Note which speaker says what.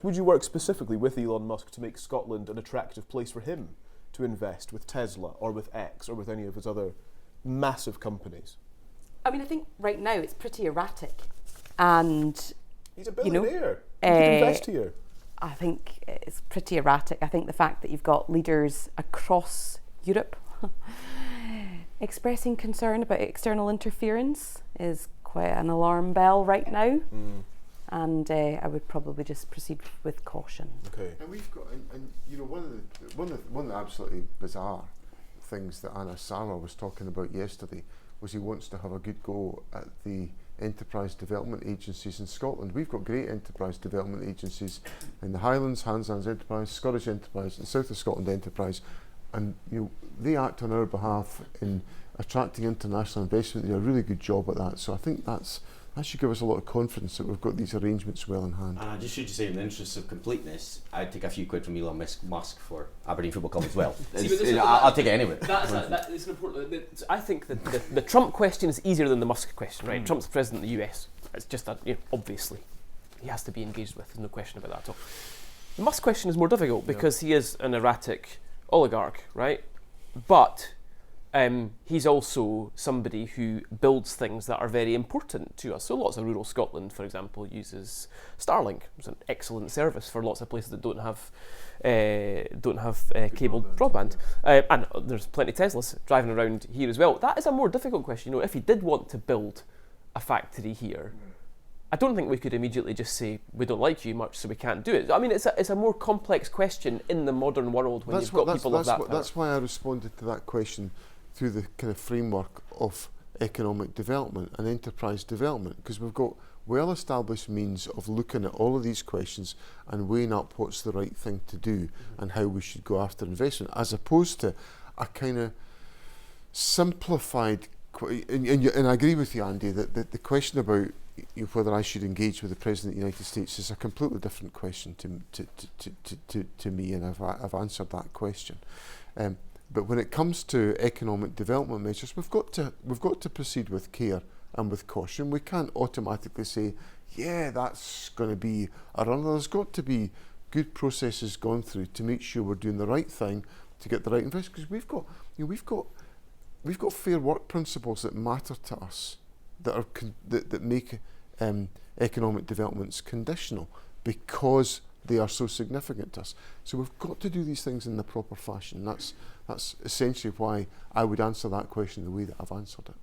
Speaker 1: Would you work specifically with Elon Musk to make Scotland an attractive place for him to invest with Tesla or with X or with any of his other massive companies?
Speaker 2: I mean, I think right now it's pretty erratic, and
Speaker 1: he's a billionaire. He could invest here.
Speaker 2: I think it's pretty erratic. I think the fact that you've got leaders across Europe expressing concern about external interference is quite an alarm bell right now. And I would probably just proceed with caution.
Speaker 1: Okay.
Speaker 3: And we've got, and you know, one of the absolutely bizarre things that Anna Sarwar was talking about yesterday was he wants to have a good go at the enterprise development agencies in Scotland. We've got great enterprise development agencies in the Highlands, Hans Enterprise, Scottish Enterprise, and South of Scotland Enterprise, and you know, they act on our behalf in attracting international investment. They do a really good job at that. So I think that should give us a lot of confidence that we've got these arrangements well in hand.
Speaker 4: And I just should say, in the interest of completeness, I'd take a few quid from Elon Musk for Aberdein Football Club as well. I'll take it anyway.
Speaker 5: That is an important. I think that the Trump question is easier than the Musk question, right? Trump's the president of the US. It's just that, you know, obviously he has to be engaged with. There's no question about that at all. The Musk question is more difficult because he is an erratic oligarch, right? But he's also somebody who builds things that are very important to us. So lots of rural Scotland, for example, uses Starlink. It's an excellent service for lots of places that don't have cabled broadband. And there's plenty of Teslas driving around here as well. That is a more difficult question. You know, if he did want to build a factory here, I don't think we could immediately just say we don't like you much, so we can't do it. I mean, it's a more complex question in the modern world when you've got people of that power.
Speaker 3: That's why I responded to that question through the kind of framework of economic development and enterprise development, because we've got well-established means of looking at all of these questions and weighing up what's the right thing to do and how we should go after investment, as opposed to a kind of simplified, and I agree with you, Andy, that the question about whether I should engage with the President of the United States is a completely different question to me, and I've answered that question. But when it comes to economic development measures, we've got to proceed with care and with caution. We can't automatically say, yeah, that's going to be a runner. There's got to be good processes gone through to make sure we're doing the right thing to get the right investment. Because we've got fair work principles that matter to us, that make economic developments conditional because they are so significant to us. So we've got to do these things in the proper fashion. That's essentially why I would answer that question the way that I've answered it.